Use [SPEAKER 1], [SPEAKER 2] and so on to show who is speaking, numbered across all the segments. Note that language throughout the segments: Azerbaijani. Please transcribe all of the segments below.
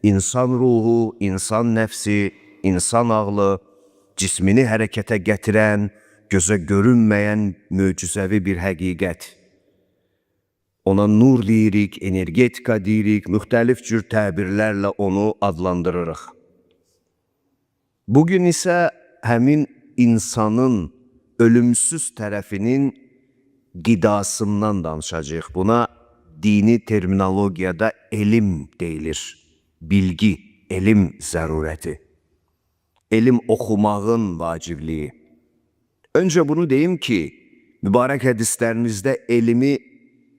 [SPEAKER 1] insan ruhu, insan nəfsi, insan ağlı, cismini hərəkətə gətirən, gözə görünməyən möcüzəvi bir həqiqət. Ona nur deyirik, energetika deyirik, müxtəlif cür təbirlərlə onu adlandırırıq. Bugün isə həmin insanın ölümsüz tərəfinin qidasından danışacağıq. Buna dini terminologiyada elm deyilir. Bilgi, elm zərurəti. Elm oxumağın vacibliyi. Öncə bunu deyim ki, mübarək hədislərimizdə elmi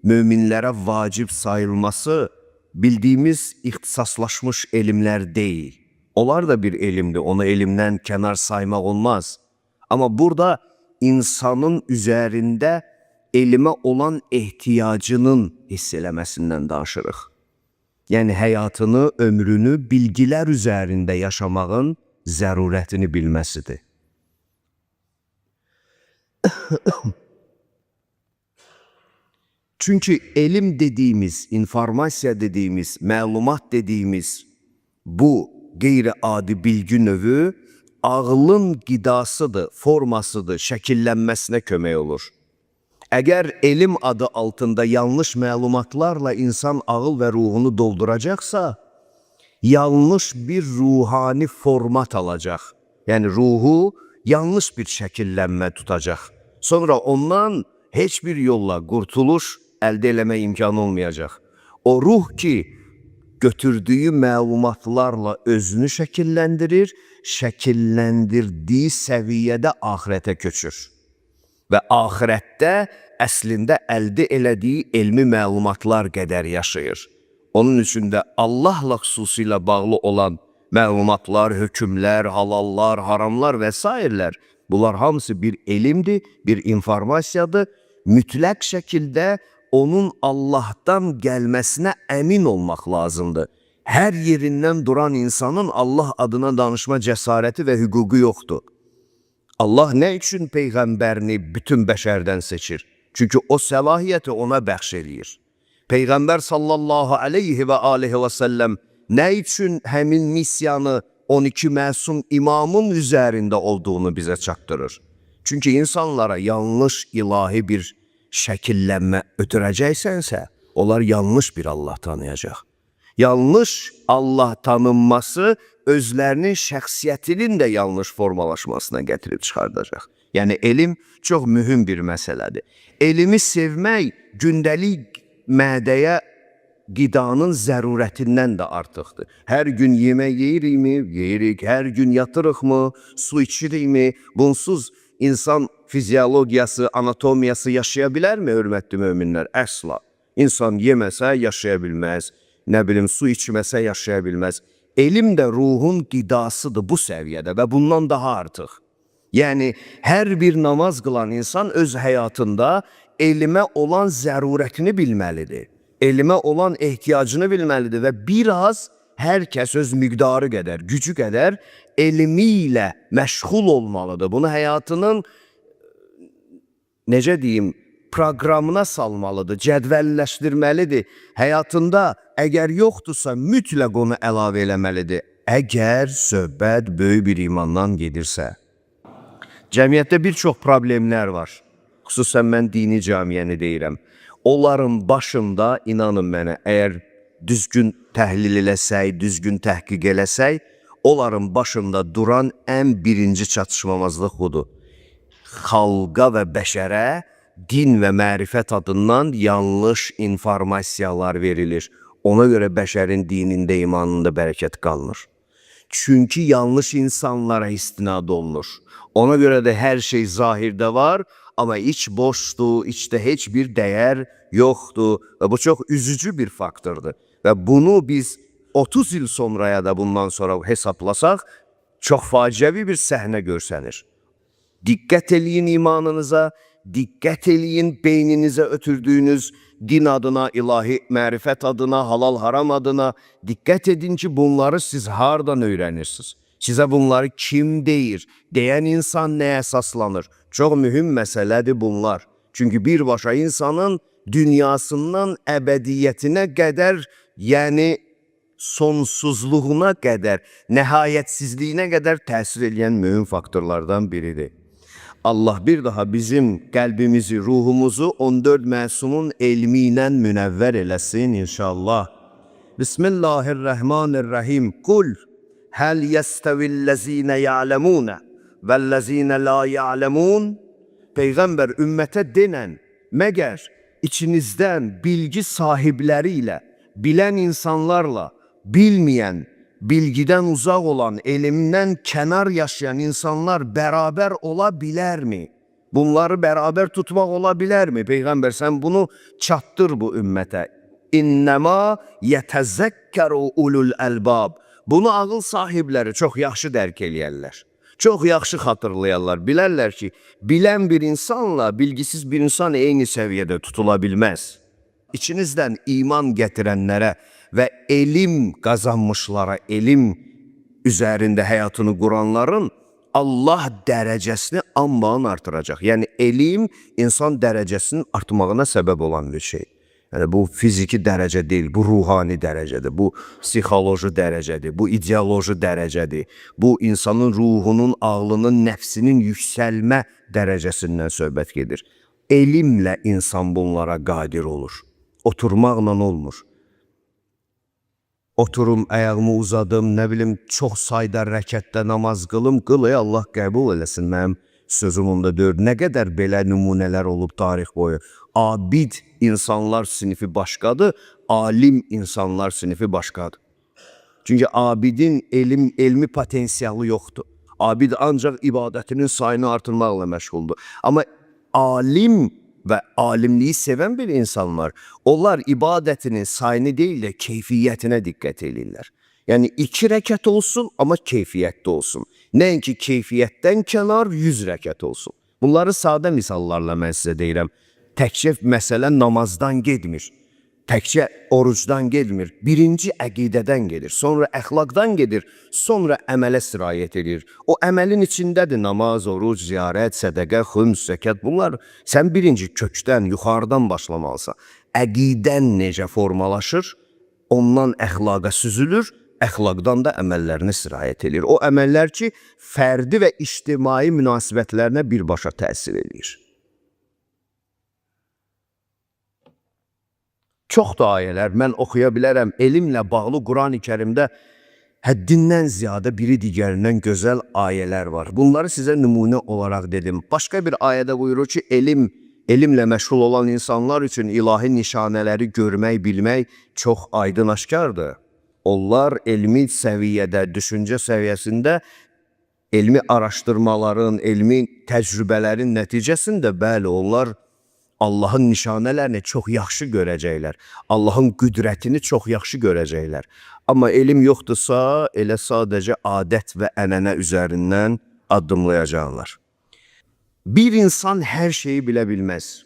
[SPEAKER 1] möminlərə vacib sayılması bildiyimiz ixtisaslaşmış elmlər deyil. Onlar da bir elmdir, onu elmdən kənar saymaq olmaz. Amma burada insanın üzərində elmə olan ehtiyacının hiss eləməsindən danışırıq. Yəni həyatını, ömrünü bilgilər üzərində yaşamağın zərurətini bilməsidir. Çünki elm dediyimiz, informasiya dediyimiz, məlumat dediyimiz bu qeyri-adi bilgi növü ağlın qidasıdır, formasıdır, şəkillənməsinə kömək olur. Əgər elm adı altında yanlış məlumatlarla insan ağıl və ruhunu dolduracaqsa, yanlış bir ruhani format alacaq. Yəni ruhu yanlış bir şəkillənmə tutacaq. Sonra ondan heç bir yolla qurtuluş əldə eləmə imkanı olmayacaq. O ruh ki, götürdüyü məlumatlarla özünü şəkilləndirir, şəkilləndirdiyi səviyyədə axirətə köçür. Və axirətdə əslində əldə elədiyi elmi məlumatlar qədər yaşayır. Onun üçün də Allahla xüsusilə bağlı olan məlumatlar, hökmlər, halallar, haramlar və s. bunlar hamısı bir elmdir, bir informasiyadır. Mütləq şəkildə onun Allahdan gəlməsinə əmin olmaq lazımdır. Hər yerindən duran insanın Allah adına danışma cəsarəti və hüququ yoxdur. Allah nə üçün Peyğəmbərini bütün bəşərdən seçir? Çünki o səlahiyyəti ona bəxş edir. Peyğəmbər sallallahu aleyhi və aleyhi və səlləm nə üçün həmin missiyanı 12 məsum imamın üzərində olduğunu bizə çatdırır? Çünki insanlara yanlış ilahi bir şəkillənmə ötürəcəksənsə, onlar yanlış bir Allah tanıyacaq. Yanlış Allah tanınması özlərinin şəxsiyyətinin də yanlış formalaşmasına gətirib çıxardacaq. Yəni, elm çox mühüm bir məsələdir. Elmi sevmək gündəlik mədəyə qidanın zərurətindən də artıqdır. Hər gün yemək yeyirikmi? Yeyirik. Hər gün yatırıqmı? Su içirikmi? Bunsuz insan fiziologiyası, anatomiyası yaşaya bilərmi, hörmətli möminlər? Əsla. İnsan yeməsə yaşaya bilməz, nə bilim, su içməsə yaşaya bilməz. Elm də ruhun qidasıdır bu səviyyədə və bundan daha artıq. Yəni, hər bir namaz qılan insan öz həyatında elmə olan zərurətini bilməlidir. Elmə olan ehtiyacını bilməlidir və biraz hər kəs öz miqdarı qədər, gücü qədər elmi ilə məşğul olmalıdır. Bunu həyatının, necə deyim, proqramına salmalıdır, cədvəlləşdirməlidir. Həyatında əgər yoxdursa mütləq onu əlavə eləməlidir. Əgər söhbət böyük bir imandan gedirsə. Cəmiyyətdə bir çox problemlər var. Xüsusən mən dini cəmiyyəni deyirəm. Onların başında, inanın mənə, əgər düzgün təhlil eləsək, düzgün təhqiq eləsək, onların başında duran ən birinci çatışmamazlıq budur. Xalqa və bəşərə din və mərifət adından yanlış informasiyalar verilir. Ona görə bəşərin dinində, imanında bərəkət qalmır. Çünki yanlış insanlara istinad olunur. Ona görə də hər şey zahirdə var, amma iç boşdur, içdə heç bir dəyər yoxdur və bu çox üzücü bir faktordur. Və bunu biz 30 il sonraya da bundan sonra hesablasaq, çox faciəvi bir səhnə görsənir. Diqqət eləyin imanınıza, diqqət eləyin beyninizə ötürdüyünüz din adına, ilahi mərifət adına, halal haram adına. Diqqət edin ki, bunları siz hardan öyrənirsiniz? Sizə bunları kim deyir? Deyən insan nəyə əsaslanır? Çox mühüm məsələdir bunlar. Çünki birbaşa insanın dünyasından əbədiyyətinə qədər, yəni sonsuzluğuna qədər, nəhayətsizliyinə qədər təsir edən mühüm faktorlardan biridir. Allah bir daha bizim qəlbimizi, ruhumuzu 14 məsumun elmi ilə münəvvər eləsin inşallah. Bismillahirrahmanirrahim. Qul həl yəstəvillezine ya'lemune vellezine la ya'lemun. Peyğəmbər ümmətə denən, məgər içinizdən bilgi sahibləri ilə, bilən insanlarla, bilməyən, bilgidən uzaq olan, elmdən kənar yaşayan insanlar bərabər ola bilərmi? Bunları bərabər tutmaq ola bilərmi? Peyğəmbər, sən bunu çatdır bu ümmətə. İnnəmə yətəzəkkəru ulul əlbab. Bunu ağıl sahibləri çox yaxşı dərk eləyərlər. Çox yaxşı xatırlayarlar. Bilərlər ki, bilən bir insanla bilgisiz bir insan eyni səviyyədə tutula bilməz. İçinizdən iman gətirənlərə və elm qazanmışlara, elm üzərində həyatını quranların Allah dərəcəsini anbağın artıracaq. Yəni, elm insan dərəcəsinin artmağına səbəb olan bir şey. Yəni, bu fiziki dərəcə deyil, bu ruhani dərəcədir, bu psixoloji dərəcədir, bu ideoloji dərəcədir. Bu, insanın ruhunun, ağlının, nəfsinin yüksəlmə dərəcəsindən söhbət gedir. Elmlə insan bunlara qadir olur. Oturmaqla olmur. Oturum, ayağımı uzadım, nə bilim, çox sayda rəkətdə namaz qılım, Allah qəbul eləsin, mənim sözüm onda deyir. Nə qədər belə nümunələr olub tarix boyu. Abid insanlar sinifi başqadır, alim insanlar sinifi başqadır. Çünki abidin elmi potensiyalı yoxdur. Abid ancaq ibadətinin sayını artırmaqla məşğuldur. Amma alim və alimliyi sevən bir insan var. Onlar ibadətinin sayını deyil də keyfiyyətinə diqqət edirlər. Yəni 2 rəkət olsun, amma keyfiyyətli olsun. Nəinki keyfiyyətdən kənar 100 rəkət olsun. Bunları sadə misallarla mən sizə deyirəm. Təkcə məsələ namazdan getmir. Təkcə orucdan getmir. Birinci əqidədən gedir, sonra əxlaqdan gedir, sonra əmələ sirayət edir. O əməlin içindədir namaz, oruc, ziyarət, sədəqə, xüms, zəkat. Bunlar sən birinci kökdən, yuxarıdan başlamalısan. Əqidən necə formalaşır, ondan əxlaqa süzülür, əxlaqdan da əməllərini sirayət edir. O əməllər ki, fərdi və ictimai münasibətlərinə birbaşa təsir edir. Çox da ayələr mən oxuya bilərəm. Elmlə bağlı Quran-ı Kərimdə həddindən ziyadə biri digərindən gözəl ayələr var. Bunları sizə nümunə olaraq dedim. Başqa bir ayədə buyurur ki, elmlə məşğul olan insanlar üçün ilahi nişanələri görmək, bilmək çox aydın aşkardır. Onlar elmi səviyyədə, düşüncə səviyyəsində elmi araşdırmaların, elmi təcrübələrin nəticəsində bəli, onlar Allahın nişanələrini çox yaxşı görəcəklər. Allahın qüdrətini çox yaxşı görəcəklər. Amma elm yoxdursa, elə sadəcə adət və ənənə üzərindən addımlayacaqlar. Bir insan hər şeyi bilə bilməz.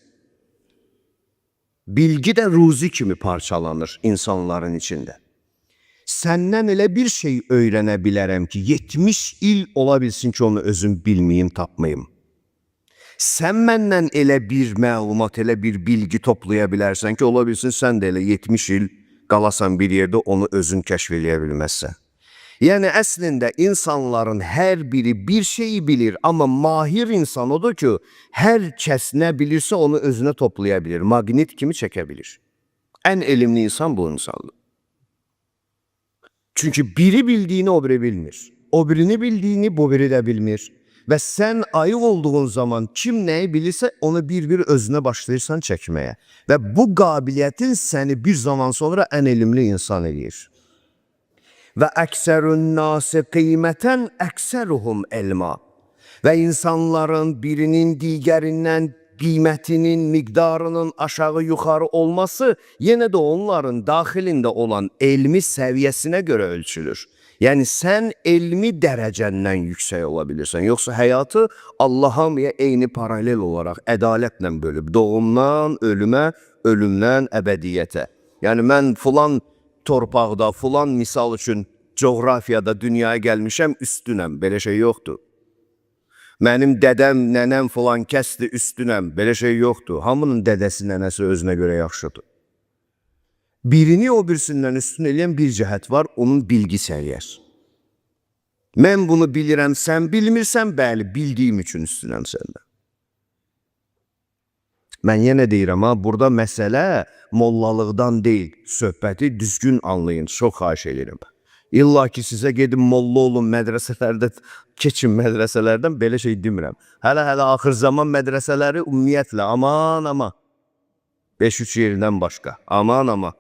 [SPEAKER 1] Bilgi də ruzi kimi parçalanır insanların içində. Səndən elə bir şey öyrənə bilərəm ki, 70 il ola bilsin ki, onu özüm bilməyim, tapmayım. Sən məndən elə bir məlumat, elə bir bilgi toplaya bilərsən ki, ola bilsin sən də elə 70 il qalasan bir yerdə onu özün kəşf eləyə bilməzsən. Yəni, əslində insanların hər biri bir şeyi bilir, amma mahir insan odur ki, hər kəs nə bilirsə onu özünə toplaya bilir, maqnit kimi çəkə bilir. Ən elmli insan bu insandır. Çünki biri bildiyini o biri bilmir. O birini bildiyini bu biri də bilmir. Və sən ayıq olduğun zaman kim nəyi bilirsə onu bir-bir özünə başlayırsan çəkməyə. Və bu qabiliyyətin səni bir zaman sonra ən elmli insan edir. Və əksərun nasi qiymətən əksəruhum elma. Və insanların birinin digərindən qiymətinin, miqdarının aşağı-yuxarı olması yenə də onların daxilində olan elmi səviyyəsinə görə ölçülür. Yəni, sən elmi dərəcəndən yüksək ola bilirsən. Yoxsa həyatı Allah hamıya eyni paralel olaraq ədalətlə bölüb. Doğumdan ölümə, ölümdən əbədiyyətə. Yəni, mən filan torpaqda, filan misal üçün coğrafiyada dünyaya gəlmişəm, üstünəm. Belə şey yoxdur. Mənim dədəm, nənəm filan kəsdir, üstünəm. Belə şey yoxdur. Hamının dədəsi, nənəsi özünə görə yaxşıdır. Birini o birisindən üstün eləyən bir cəhət var, onun bilgi səviyyəsi. Mən bunu bilirəm, sən bilmirsən, bəli, bildiyim üçün üstünəm səndən. Mən yenə deyirəm, burada məsələ mollalıqdan deyil, söhbəti düzgün anlayın, çox xahiş edirəm. İlla ki, sizə gedin molla olun, mədrəsələrdə, keçin mədrəsələrdən, belə şey demirəm. Hələ axır zaman mədrəsələri ümumiyyətlə, aman. 5-3 yerindən başqa, aman.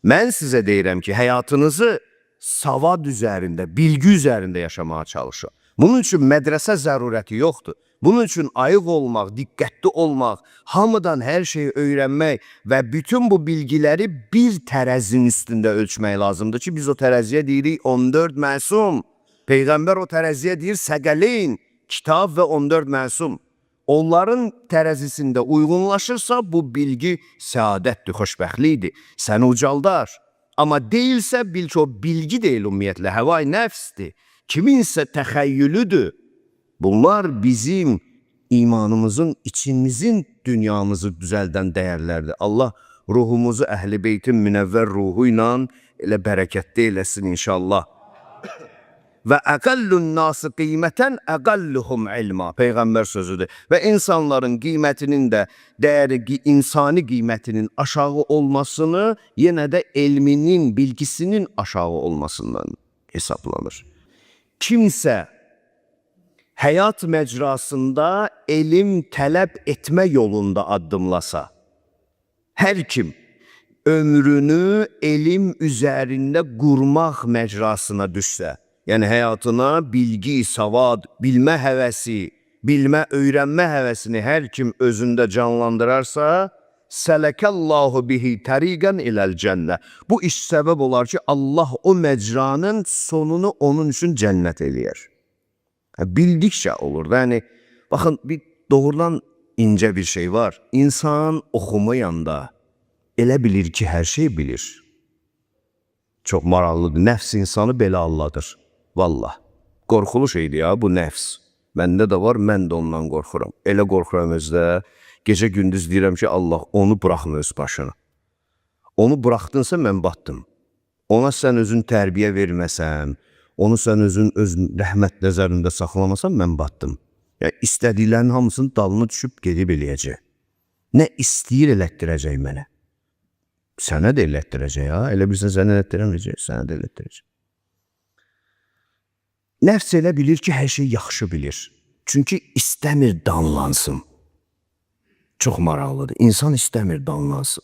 [SPEAKER 1] Mən sizə deyirəm ki, həyatınızı savad üzərində, bilgi üzərində yaşamağa çalışın. Bunun üçün mədrəsə zərurəti yoxdur. Bunun üçün ayıq olmaq, diqqətli olmaq, hamıdan hər şeyi öyrənmək və bütün bu bilgiləri bir tərəzin üstündə ölçmək lazımdır ki, biz o tərəziyə deyirik 14 məsum. Peyğəmbər o tərəziyə deyir səqəlin, kitab və 14 məsum. Onların tərəzisində uyğunlaşırsa bu bilgi səadətdir, xoşbəxtlikdir, səni ucaldar. Amma deyilsə, bil ki, o bilgi deyil ümumiyyətlə, həvai nəfsdir, kiminsə təxəyyülüdür. Bunlar bizim imanımızın, içimizin dünyamızı düzəldən dəyərlərdir. Allah ruhumuzu Əhl-i Beytin münəvvər ruhu ilə elə bərəkətli eləsin inşallah. Və əqəllun nası qiymətən əqəlluhum ilma. Peyğəmbər sözüdür. Və insanların qiymətinin də dəyəri, insani qiymətinin aşağı olmasını yenə də elminin, bilgisinin aşağı olmasından hesablanır. Kimsə həyat məcrasında elm tələb etmə yolunda addımlasa, hər kim ömrünü elm üzərində qurmaq məcrasına düşsə, yəni həyatına bilgi, savad, bilmə həvəsi, bilmə, öyrənmə həvəsini hər kim özündə canlandırarsa, sələkəllahu bihi təriqən iləl cənnə. Bu iş səbəb olar ki, Allah o məcranın sonunu onun üçün cənnət eləyər. Bildikcə olur da, yəni, baxın, bir doğrudan incə bir şey var. İnsan oxumayanda elə bilir ki, hər şey bilir. Çox maraqlıdır, nəfs insanı belə alladır. Vallah, qorxulu şeydir ya bu nəfs. Məndə də var, mən də ondan qorxuram. Elə qorxuram özdə, gecə gündüz deyirəm ki, Allah onu buraxma öz başına. Onu buraxdınsa mən batdım. Ona sən özün tərbiyə verməsən, onu sən özün öz rəhmət nəzərində saxlamasan, mən batdım. Yəni, istədiklərinin hamısının dalını düşüb gedib eləyəcək. Nə istəyir elətdirəcək mənə? Sənə də elətdirəcək ya. Elə bilsən sənə elətdirəməyəcək, sənə də elətdirəcək. Nəfs elə bilir ki, hər şey yaxşı bilir. Çünki istəmir danlansın. Çox maraqlıdır. İnsan istəmir danlansın.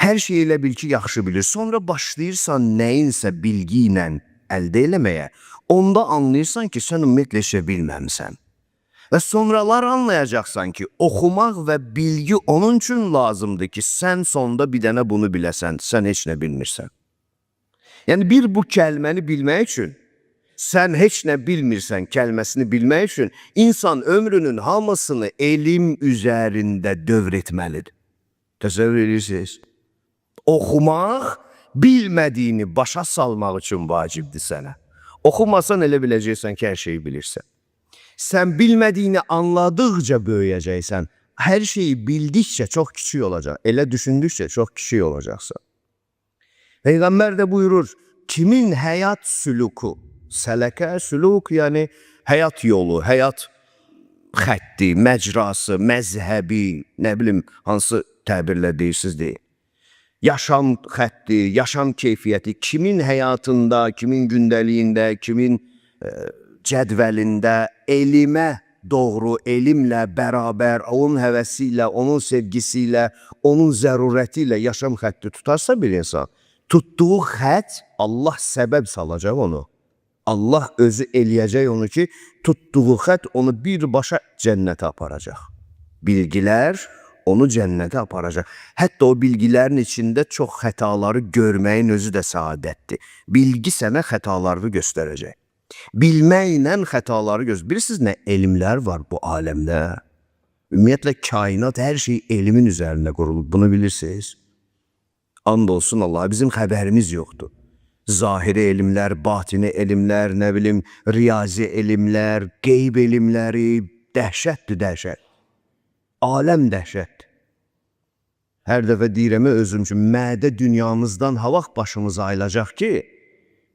[SPEAKER 1] Hər şey elə bil ki, yaxşı bilir. Sonra başlayırsan nəyinsə bilgi ilə əldə eləməyə, onda anlayırsan ki, sən ümumiyyətlə işə bilməmsən. Və sonralar anlayacaqsan ki, oxumaq və bilgi onun üçün lazımdır ki, sən sonda bir dənə bunu biləsən, sən heç nə bilmirsən. Yəni, bir bu kəlməni bilmək üçün, sən heç nə bilmirsən kəlməsini bilmək üçün, insan ömrünün hamısını elm üzərində dövr etməlidir. Təsəvvür edirsiniz? Oxumaq, bilmədiyini başa salmaq üçün vacibdir sənə. Oxumasan elə biləcəksən ki, hər şeyi bilirsən. Sən bilmədiyini anladıqca böyüyəcəksən. Hər şeyi bildikcə çox kiçik olacaq. Elə düşündükcə çox kiçik olacaqsan. Peyğəmbər də buyurur, kimin həyat süluku, sələkə, süluk, yəni həyat yolu, həyat xətti, məcrası, məzhəbi, nə bilim, hansı təbirlə deyirsiniz deyin. Yaşam xətti, yaşam keyfiyyəti, kimin həyatında, kimin gündəliyində, kimin cədvəlində elmə doğru, elmlə bərabər, onun həvəsi ilə, onun sevgisi ilə, onun zərurəti ilə yaşam xətti tutarsa bir insan, tutduğu xət Allah səbəb salacaq onu. Allah özü eləyəcək onu ki, tutduğu xət onu birbaşa cənnətə aparacaq. Bilgilər onu cənnətə aparacaq. Hətta o bilgilərin içində çox xətaları görməyin özü də səadətdir. Bilgi sənə xətalarını göstərəcək. Bilməklə xətaları göstərəcək. Bilirsiniz nə elmlər var bu aləmdə? Ümumiyyətlə, kainat hər şey elmin üzərində qurulub. Bunu bilirsiniz? And olsun Allah, bizim xəbərimiz yoxdur. Zahiri elmlər, batini elmlər, nə bilim, riyazi elmlər, qeyb elmləri, dəhşətdir, dəhşət. Aləm dəhşətdir. Hər dəfə deyirəm özüm üçün, mədə dünyamızdan ha vaxt başımız ayılacaq ki,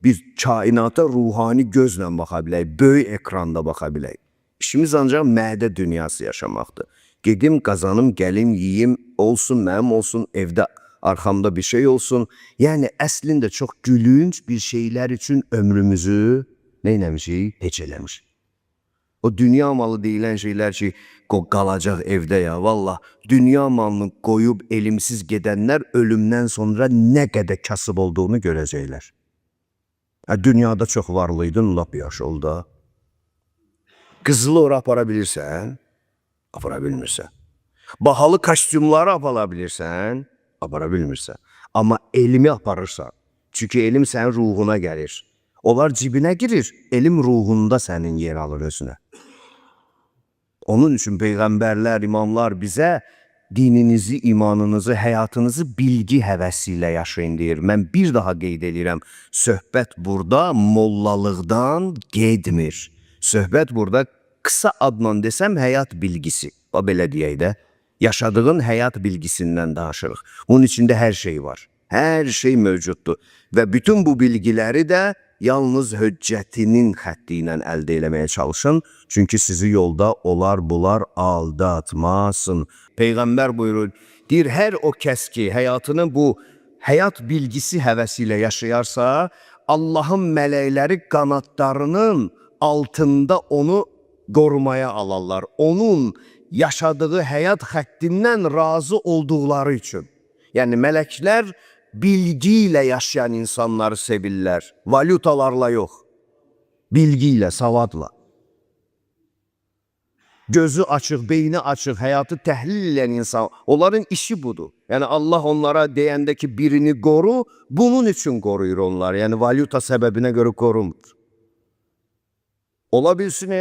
[SPEAKER 1] biz kainata ruhani gözlə baxa bilək, böyük ekranda baxa bilək. İşimiz ancaq mədə dünyası yaşamaqdır. Gedim, qazanım, gəlim, yiyim, olsun, mənim olsun, evdə arxamda bir şey olsun. Yəni, əslində çox gülünc bir şeylər üçün ömrümüzü neynəmişik? Heç eləmişik. O dünya malı deyilən şeylər ki, qalacaq evdə ya, vallah, dünya malını qoyub elimsiz gedənlər ölümdən sonra nə qədər kasıb olduğunu görəcəklər. Dünyada çox varlıydın, lap yaş oldu. Qızılı ora apara bilirsən? Apara bilmirsən. Bahalı kostyumları apara bilirsən? Apara bilmirsən. Amma elmi aparırsan. Çünki elm sənin ruhuna gəlir. Onlar cibinə girir, elm ruhunda sənin yer alır özünə. Onun üçün peyğəmbərlər, imamlar bizə dininizi, imanınızı, həyatınızı bilgi həvəsi ilə yaşayın deyir. Mən bir daha qeyd edirəm, söhbət burada mollalıqdan gedmir. Söhbət burada qısa adla desəm həyat bilgisi. Belə deyək də, yaşadığın həyat bilgisindən danışırıq. Bunun içində hər şey var. Hər şey mövcuddur. Və bütün bu bilgiləri də yalnız höccətinin xətti ilə əldə eləməyə çalışın. Çünki sizi yolda bunlar aldatmasın. Peyğəmbər buyurur, deyir, hər o kəs ki, həyatını bu həyat bilgisi həvəsi ilə yaşayarsa, Allahın mələkləri qanadlarının altında onu qorumaya alarlar. Onun yaşadığı həyat xəttindən razı olduqları üçün. Yəni, mələklər bilgi ilə yaşayan insanları sevirlər. Valyutalarla yox. Bilgi ilə, savadla. Gözü açıq, beyni açıq, həyatı təhlil edən insan. Onların işi budur. Yəni, Allah onlara deyəndə ki, birini qoru, bunun üçün qoruyur onlar. Yəni, valyuta səbəbinə görə qorumur. Ola bilsin,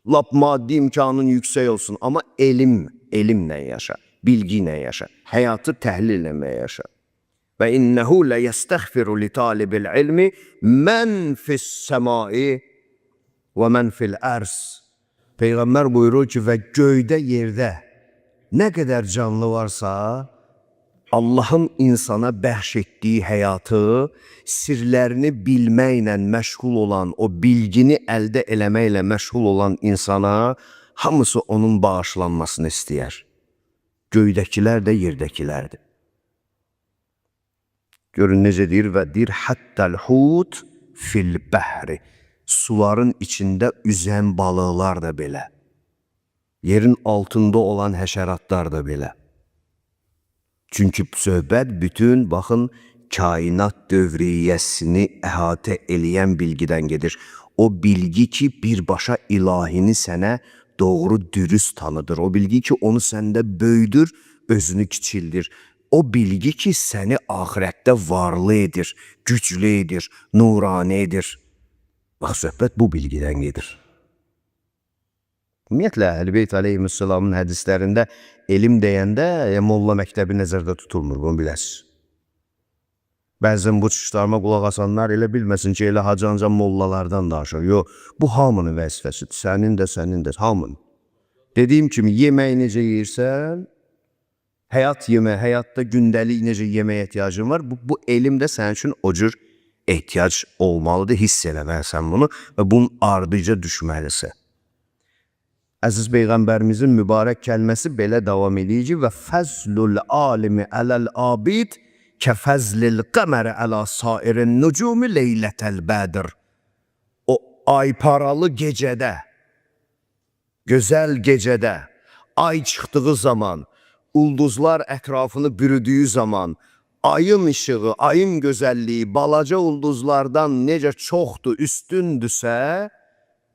[SPEAKER 1] lap maddi imkanın yüksək olsun. Amma elmlə yaşa, bilgi ilə yaşa, həyatı təhlil eləməyə yaşa. Və innəhu lə yəstəxfiru li talibil ilmi mən fis-səmai və mən fil-ərs. Peyğəmbər buyurur ki, və göydə, yerdə nə qədər canlı varsa, Allahın insana bəxş etdiyi həyatı, sirlərini bilməklə məşğul olan, o bilgini əldə eləməklə məşğul olan insana hamısı onun bağışlanmasını istəyər. Göydəkilər də yerdəkilərdir. Görün necə deyir və deyir, həttəl hut fil bəhri. Suların içində üzən balıqlar da belə. Yerin altında olan həşəratlar da belə. Çünki söhbət bütün, baxın, kainat dövriyyəsini əhatə eləyən bilgidən gedir. O bilgi ki, birbaşa ilahini sənə doğru dürüst tanıdır. O bilgi ki, onu səndə böyüdür, özünü kiçildir. O bilgi ki, səni axirətdə varlı edir, güclü edir, nurani edir. Bax, söhbət bu bilgidən gedir. Ümumiyyətlə, Əhl-i Aleyhisselamın hədislərində elm deyəndə molla məktəbi nəzərdə tutulmur, bunu biləsiniz. Bəzən bu çıxışlarıma qulaq asanlar elə bilməsin ki, elə hacanca mollalardan danışır. Yox, bu hamının vəzifəsidir, sənin də, hamının. Dediyim kimi, yeməyi necə yeyirsən, həyatda gündəlik necə yeməyə ehtiyacın var, bu elm də sənin üçün o cür ehtiyac olmalıdır, hiss eləməlisən bunu və bunun ardıca düşməlisən. Əziz Peyğəmbərimizin mübarək kəlməsi belə davam edir ki, və fəzlul alimi ələl abid kə fəzlil qəməri ələ sairin nücumi leylətəl bədir. O ayparalı gecədə, gözəl gecədə, ay çıxdığı zaman, ulduzlar ətrafını bürüdüyü zaman, ayın işığı, ayın gözəlliyi balaca ulduzlardan necə çoxdur, üstündürsə,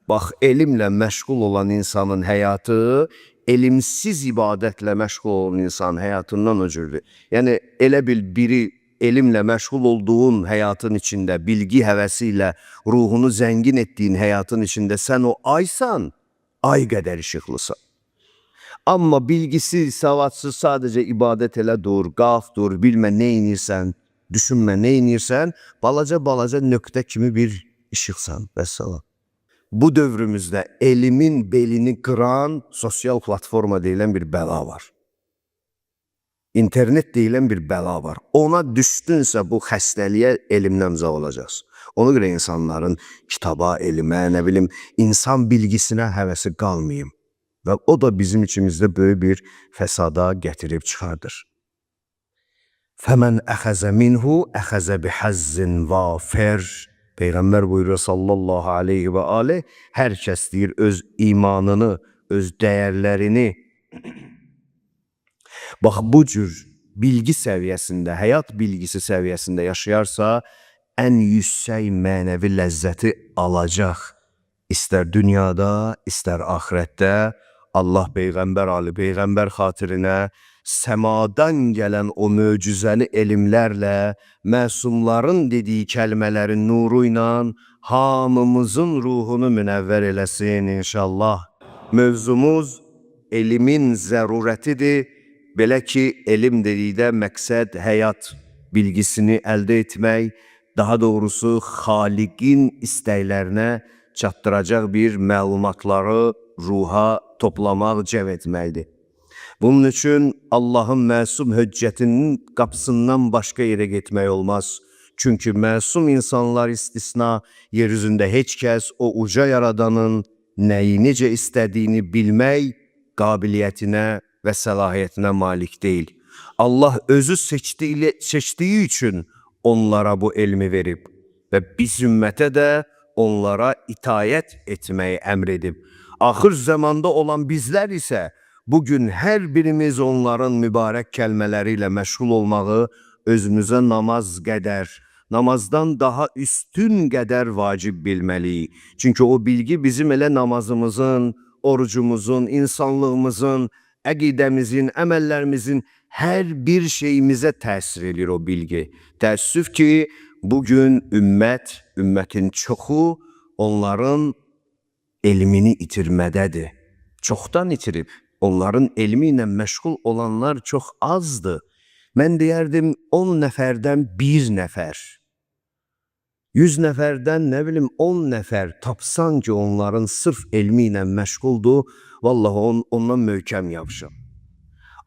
[SPEAKER 1] bax, elmlə məşğul olan insanın həyatı, elmsiz ibadətlə məşğul olan insanın həyatından o cürdür. Yəni, elə bil biri elmlə məşğul olduğun həyatın içində, bilgi həvəsi ilə ruhunu zəngin etdiyin həyatın içində sən o aysan, ay qədər işıqlısan. Amma bilgisiz, savadsız sadəcə ibadət elə dur, qalx dur, bilmə nə inirsən, düşünmə nə inirsən, balaca nöqtə kimi bir işıqsan, vəssalam. Bu dövrümüzdə elmin belini qıran sosial platforma deyilən bir bəla var. İnternet deyilən bir bəla var. Ona düşdünsə bu xəstəliyə elmdən uzaq olacaqsın. Ona görə insanların kitaba, elmə, nə bilim, insan bilgisinə həvəsi qalmayım. Və o da bizim içimizdə böyük bir fəsada gətirib çıxardır. Fəmən əxəzə minhu, əxəzə bihəzzin vafir. Peyğəmbər buyurur sallallahu aleyhi və aleyh, hər kəs deyir öz imanını, öz dəyərlərini bax bu cür bilgi səviyyəsində, həyat bilgisi səviyyəsində yaşayarsa, ən yüksək mənəvi ləzzəti alacaq. İstər dünyada, istər axirətdə Allah Peyğəmbər, Ali Peyğəmbər xatirinə səmadan gələn o möcüzəli elmlərlə, məsumların dediyi kəlmələrin nuru ilə hamımızın ruhunu münəvvər eləsin inşallah. Mövzumuz elmin zərurətidir. Belə ki, elm dedikdə məqsəd həyat bilgisini əldə etmək, daha doğrusu Xaliqin istəklərinə çatdıracaq bir məlumatları ruha toplamaq, cəv etməkdir. Bunun üçün Allahın məsum höccətinin qapısından başqa yerə getmək olmaz. Çünki məsum insanlar istisna, yer üzündə heç kəs o uca yaradanın nəyi necə istədiyini bilmək qabiliyyətinə və səlahiyyətinə malik deyil. Allah özü seçdiyi üçün onlara bu elmi verib və biz ümmətə də onlara itayət etməyi əmr edib. Axır zamanda olan bizlər isə bugün hər birimiz onların mübarək kəlmələri ilə məşğul olmağı özümüzə namaz qədər, namazdan daha üstün qədər vacib bilməliyik. Çünki o bilgi bizim elə namazımızın, orucumuzun, insanlığımızın, əqidəmizin, əməllərimizin hər bir şeyimizə təsir edir o bilgi. Təəssüf ki, bugün ümmətin çoxu onların elmini itirmədədir. Çoxdan itirib. Onların elmi ilə məşğul olanlar çox azdır. Mən deyərdim 10 nəfərdən 1 nəfər. 100 nəfərdən nə bilim 10 nəfər tapsan ki, onların sırf elmi ilə məşğuldur, vallahi ondan möhkəm yapışın.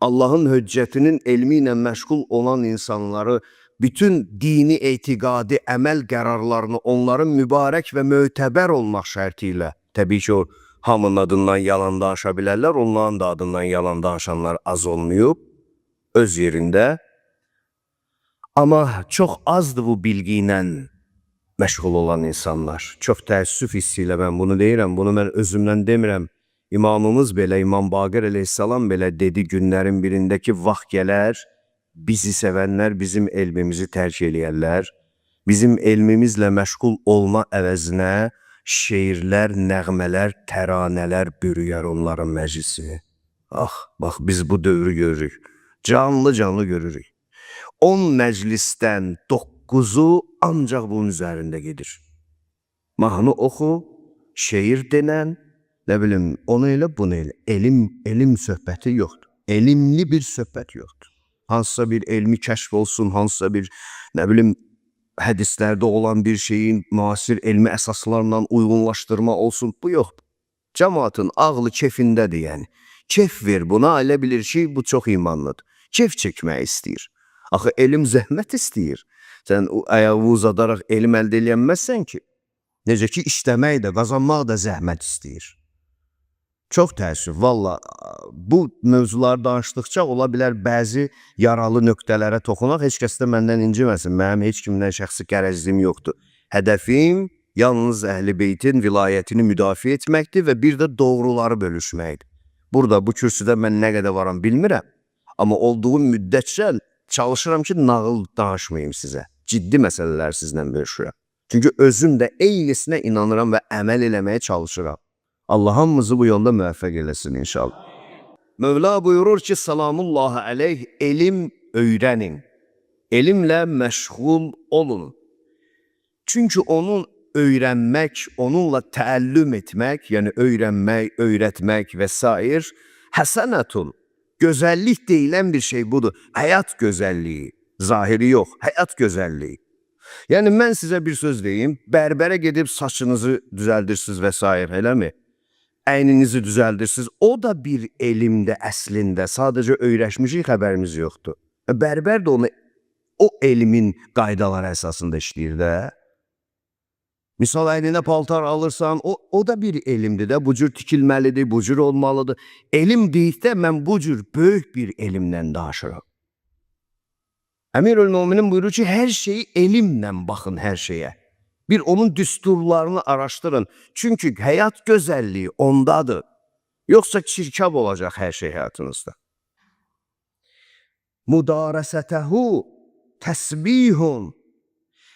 [SPEAKER 1] Allahın höccətinin elmi ilə məşğul olan insanları, bütün dini, etiqadi, əməl qərarlarını onların mübarək və mötəbər olmaq şərti ilə, təbii ki, o hamının adından yalan danışa bilərlər, onların da adından yalan danışanlar az olmayıb, öz yerində. Amma çox azdır bu bilgi ilə məşğul olan insanlar. Çox təəssüf hissi ilə mən bunu deyirəm, bunu mən özümdən demirəm. İmamımız belə, İmam Baqir əleyhissalam belə dedi, günlərin birindəki vaxt gələr, bizi sevənlər bizim elmimizi tərk eləyərlər, bizim elmimizlə məşğul olma əvəzinə şeirlər, nəğmələr, təranələr bürüyər onların məclisi. Bax, biz bu dövrü görürük, canlı görürük. 10 məclisdən 9-u ancaq bunun üzərində gedir. Mahnı oxu, şeir denən, nə bilim, onu elə, bunu elə. Elm söhbəti yoxdur. Elmli bir söhbət yoxdur. Hansısa bir elmi kəşf olsun, hansısa bir, nə bilim, hədislərdə olan bir şeyin müasir elmi əsaslarla uyğunlaşdırma olsun, bu yoxdur. Cəmaatın ağlı kefindədir, yəni. Kef ver buna, elə bilir ki, bu çox imanlıdır. Kef çəkmək istəyir. Axı, elm zəhmət istəyir. Sən ayağı uzadaraq elm əldə eləyənməzsən ki, necə ki, işləmək də, qazanmaq da zəhmət istəyir. Çox təəssüf, valla, bu mövzuları danışdıqca ola bilər bəzi yaralı nöqtələrə toxunaq, heç kəs də məndən inciməsin, mənim heç kimdən şəxsi qərəzliyim yoxdur. Hədəfim yalnız Əhl-i Beytin vilayətini müdafiə etməkdir və bir də doğruları bölüşməkdir. Burada, bu kürsüdə mən nə qədər varam bilmirəm, amma olduğum müddətcə çalışıram ki, nağıl danışmayayım sizə. Ciddi məsələlər sizlə bölüşürəm. Çünki özüm də eynisinə inanıram və əməl eləməyə çalışıram. Allah hamımızı bu yolda müvəffəq eləsin inşallah. Mövla buyurur ki, salamullahi aleyh, elm öyrənin. Elmlə məşğul olun. Çünki onu öyrənmək, onunla təəllüm etmək, yəni öyrənmək, öyrətmək və s. Həsənətun, gözəllik deyilən bir şey budur. Həyat gözəlliyi, zahiri yox, həyat gözəlliyi. Yəni, mən sizə bir söz deyim, bərbərə gedib saçınızı düzəldirsiniz və s. eləmi? əyninizi düzəldirsiniz. O da bir elmdə əslində. Sadəcə öyrəşmişik, xəbərimiz yoxdur. Bərbər də onu o elmin qaydaları əsasında işləyir də. Misal, əyninə paltar alırsan, o da bir elmdir də. Bu cür tikilməlidir, bu cür olmalıdır. Elm deyikdə mən bu cür böyük bir elmdən danışıram. Əmirül-Möminin buyurur ki, hər şeyi elmlə baxın hər şeyə. Bir onun düsturlarını araşdırın. Çünki həyat gözəlliyi ondadır. Yoxsa çirkab olacaq hər şey həyatınızda. Mudarəsətəhu təsbihun.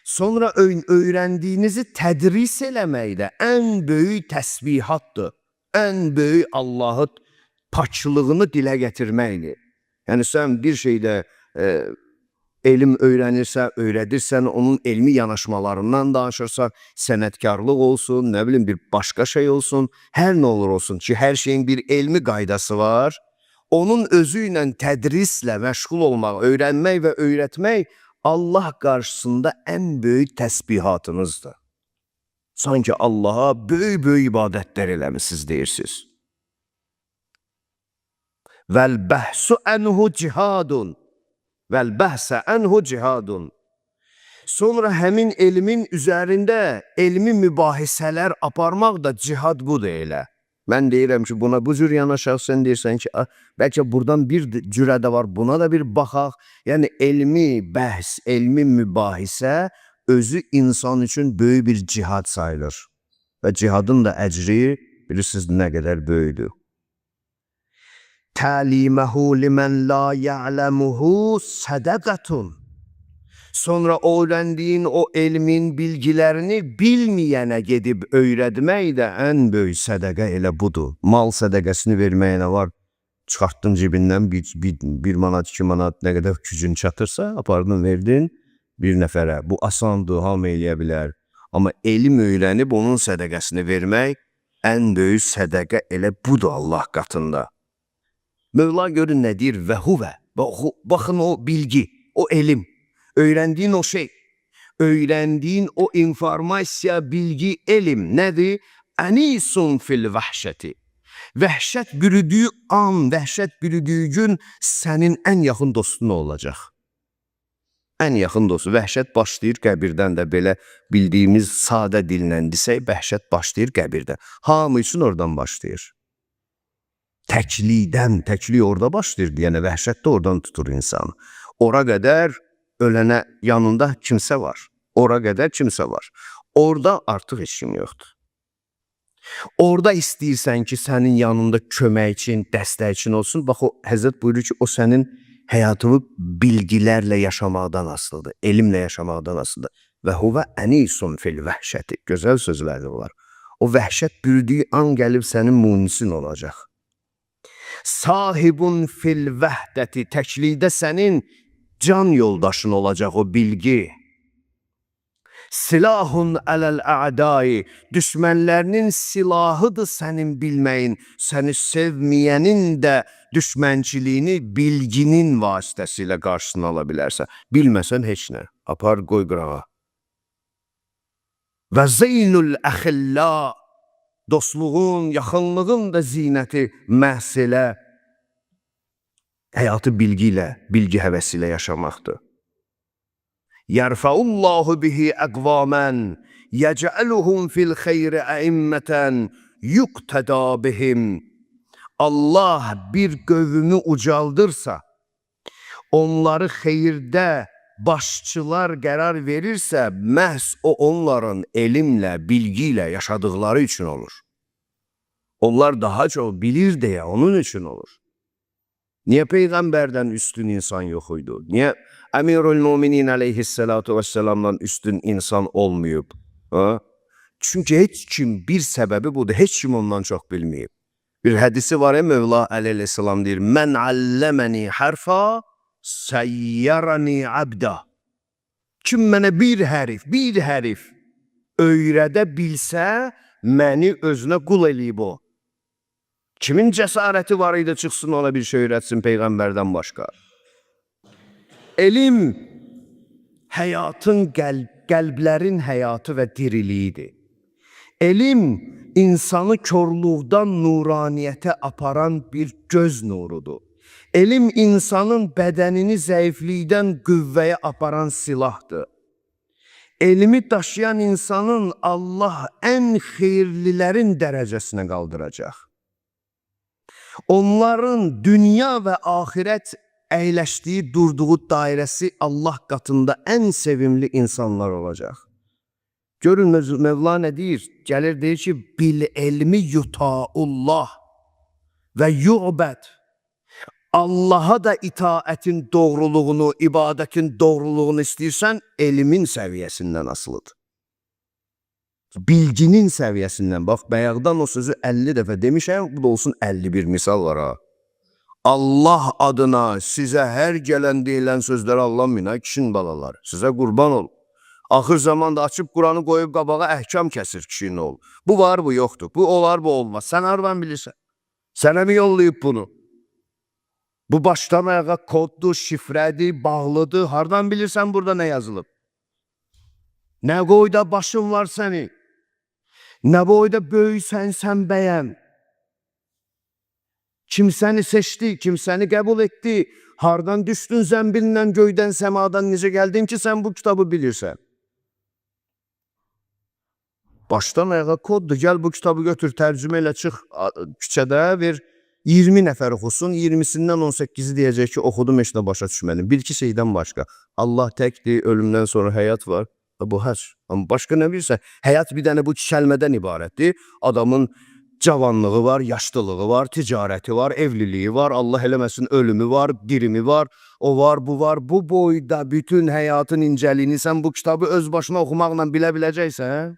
[SPEAKER 1] Sonra öyrəndiyinizi tədris eləməkdə ən böyük təsbihatdır. Ən böyük Allahı paçlığını dilə gətirməkdir. Yəni sən bir şeydə elm öyrənirsən, öyrədirsən, onun elmi yanaşmalarından danışırsan, sənətkarlıq olsun, nə bilim bir başqa şey olsun, hər nə olur olsun ki, hər şeyin bir elmi qaydası var. Onun özü ilə tədrislə məşğul olmaq, öyrənmək və öyrətmək Allah qarşısında ən böyük təsbihatınızdır. Sanki Allaha böyük-böyük ibadətlər eləmişsiniz deyirsiniz. Vəl-bəhsu ənhu cihadun. Vəl-bəhsə ənhu cihadun. Sonra həmin elmin üzərində elmi mübahisələr aparmaq da cihad budur elə. Mən deyirəm ki, buna bu cür yanaşaq, sən deyirsən ki, bəlkə buradan bir cürə də var, buna da bir baxaq. Yəni, elmi bəhs, elmi mübahisə özü insan üçün böyük bir cihad sayılır. Və cihadın da əcri, bilirsiniz, nə qədər böyüdür. Təliməhu limən la ya'ləmuhu sədəqətun. Sonra öyrəndiyin o elmin bilgilərini bilməyənə gedib öyrətmək də ən böyük sədəqə elə budur. Mal sədəqəsini verməyənə var, çıxartdın cibindən 1 manat, 2 manat, nə qədər gücün çatırsa, apardın, verdin bir nəfərə. Bu asandır, hamı eləyə bilər. Amma elm öyrənib onun sədəqəsini vermək ən böyük sədəqə elə budur Allah qatında. Mövla görün nə deyir? Və huvə. Baxın o bilgi, o elm. Öyrəndiyin o şey, öyrəndiyin o informasiya, bilgi, elm nədir? Ənisun fil vəhşəti. Vəhşət bürüdüyü an, vəhşət bürüdüyü gün sənin ən yaxın dostun olacaq. Ən yaxın dostu. Vəhşət başlayır qəbirdən də belə bildiyimiz sadə dillə desək, vəhşət başlayır qəbirdən. Hamı üçün oradan başlayır. Təklik orada başlayır, yəni vəhşət də oradan tutur insanı. Ora qədər ölənə yanında kimsə var. Ora qədər kimsə var. Orada artıq heç kim yoxdur. Orada istəyirsən ki, sənin yanında kömək üçün, dəstək üçün olsun. Bax, o Həzrət buyurur ki, o sənin həyatını bilgilərlə yaşamaqdan asılıdır, elmlə yaşamaqdan asılıdır. Və huvə ənisun fil vəhşəti. Gözəl sözlərdir bunlar. O vəhşət bürüdüyü an gəlib sənin munisin olacaq. Sahibun fil vəhdəti. Təklikdə sənin can yoldaşın olacaq o bilgi. Silahun ələl-ə'dai. Düşmənlərinin silahıdır sənin bilməyin. Səni sevməyənin də düşmənçiliyini bilginin vasitəsilə qarşısını ala bilərsən. Bilməsən heç nə. Apar qoy qırağa. Və zeynul əxilla. Dostluğun, yaxınlığın da zinəti məhz elə həyatı bilgi ilə, bilgi həvəsi ilə yaşamaqdır. Yərfəullahu bihi əqvamən, yəcəluhum fil xeyri əimmətən, yuqtəda bihim. Allah bir qövmü ucaldırsa, onları xeyirdə başçılar qərar verirsə, məhz o onların elmlə, bilgi ilə yaşadıqları üçün olur. Onlar daha çox bilir deyə onun üçün olur. Niyə Peyğəmbərdən üstün insan yox idi? Niyə Əmirül-Möminin əleyhissalatu vesselamdan üstün insan olmayıb? Çünki heç kim, bir səbəbi budur, heç kim ondan çox bilməyib. Bir hədisi var ya, Mövla əleyhissalam deyir, Mən əlləməni hərfa, səyyərəni əbdə. Kim mənə bir hərif öyrədə bilsə, məni özünə qul eləyib o. Kimin cəsarəti var idi, çıxsın ona bir şey öyrətsin Peyğəmbərdən başqa? Elm həyatın, qəlblərin həyatı və diriliyidir. Elm insanı körlükdən nuraniyyətə aparan bir göz nurudur. Elm insanın bədənini zəiflikdən qüvvəyə aparan silahdır. Elmi daşıyan insanın Allah ən xeyirlilərin dərəcəsinə qaldıracaq. Onların dünya və axirət əyləşdiyi, durduğu dairəsi Allah qatında ən sevimli insanlar olacaq. Görün Mevla nə deyir? Gəlir deyir ki, bil elmi yutaullah və yu'bəd. Allah'a da itaətin doğruluğunu, ibadətin doğruluğunu istəyirsən, elmin səviyyəsindən asılıdır. Bilginin səviyyəsindən. Bax, bayaqdan o sözü 50 dəfə demişəm, bu da olsun 51 misal var ha. Allah adına sizə hər gələn deyilən sözləri anlamayın ha, kişinin balaları. Sizə qurban ol. Axır zamanda açıb Quranı qoyub qabağa əhkam kəsir kişinin ol. Bu var, bu yoxdur. Bu olar, bu olmaz. Sən hardan bilirsən? Sənə mi yollayıb bunu? Bu başdan ayağa koddur, şifrədir, bağlıdır. Hardan bilirsən burada nə yazılıb? Nə qoyda başın var səni? Nə boyda böyüksən sən bəyəm? Kim səni seçdi, kim səni qəbul etdi? Hardan düşdün zəmbilindən, göydən, səmadan necə gəldin ki, sən bu kitabı bilirsən? Başdan ayağa koddur. Gəl bu kitabı götür, tərcümə ilə çıx küçədə, ver 20 nəfər oxusun, 20-sindən 18-i deyəcək ki, oxudum, heç də başa düşmədim. Bir-iki şeydən başqa. Allah təkdir, ölümdən sonra həyat var. Bu hər. Amma başqa nə bilirsə, həyat bir dənə bu kəlmədən ibarətdir. Adamın cavanlığı var, yaşlılığı var, ticarəti var, evliliyi var, Allah eləməsin ölümü var, dirimi var, o var, bu var. Bu boyda bütün həyatın incəliyini sən bu kitabı öz başına oxumaqla bilə biləcəksən,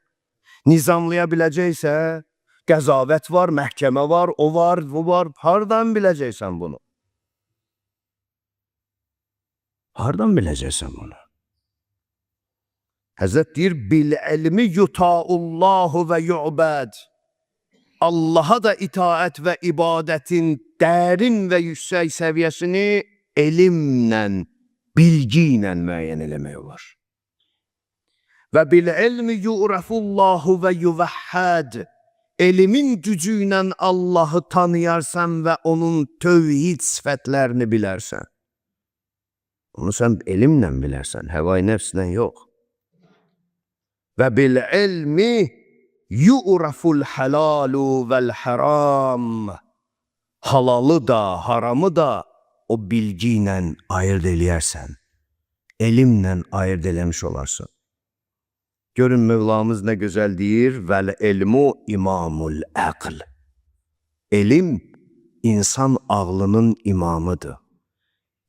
[SPEAKER 1] nizamlaya biləcəksən, qəzavət var, məhkəmə var, o var, bu var. Hardan biləcəksən bunu? Hardan biləcəksən bunu? Həzrət deyir, bil elmi yutaullahu və yu'bəd. Allaha da itaət və ibadətin dərin və yüksək səviyyəsini elmlə, bilgi ilə müəyyən eləmək olar. Və bil elmi yu'rafullahu və yuvəhhəd. Elimin gücü ilə Allah'ı tanıyarsan və onun tövhid sifətlərini bilərsən. Onu sən elmlə bilərsən, həvai nəfslə yox. Və bil elmi yu'raful halalu vəl haram. Halalı da, haramı da o bilgi ilə ayırt eləyərsən. Elmlə ayırt eləmiş olarsın. Görün Mevlamız nə gözəl deyir, vəl elmu imamul əql. Elm insan ağlının imamıdır.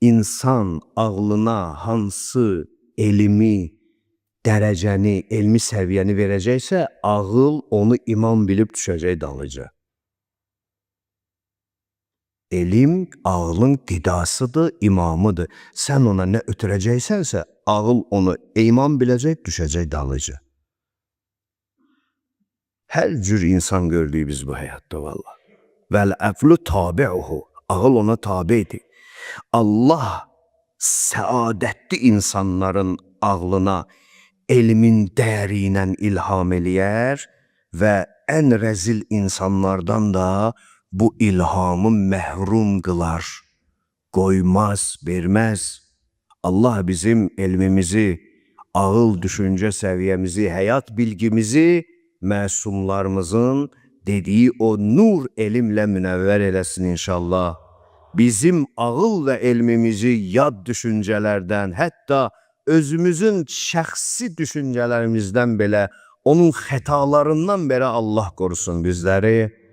[SPEAKER 1] İnsan ağlına hansı elmi, dərəcəni, elmi səviyyəni verəcəksə, ağıl onu imam bilib düşəcək dalıca. Elm ağlın qidasıdır, imamıdır. Sən ona nə ötürəcəksənsə, ağıl onu imam biləcək, düşəcək dalıca. Hər cür insan gördük biz bu həyatda valla. Vəl-əqlu tabi'uhu. Ağıl ona tabi'dir. Allah səadətli insanların ağlına elmin dəyəri ilə ilham eləyər və ən rəzil insanlardan da bu ilhamı məhrum qılar, qoymaz, verməz. Allah bizim elmimizi, ağıl düşüncə səviyyəmizi, həyat bilgimizi məsumlarımızın dediyi o nur elmlə münəvvər eləsin inşallah. Bizim ağıl və elmimizi yad düşüncələrdən, hətta özümüzün şəxsi düşüncələrimizdən belə, onun xətalarından belə Allah qorusun bizləri.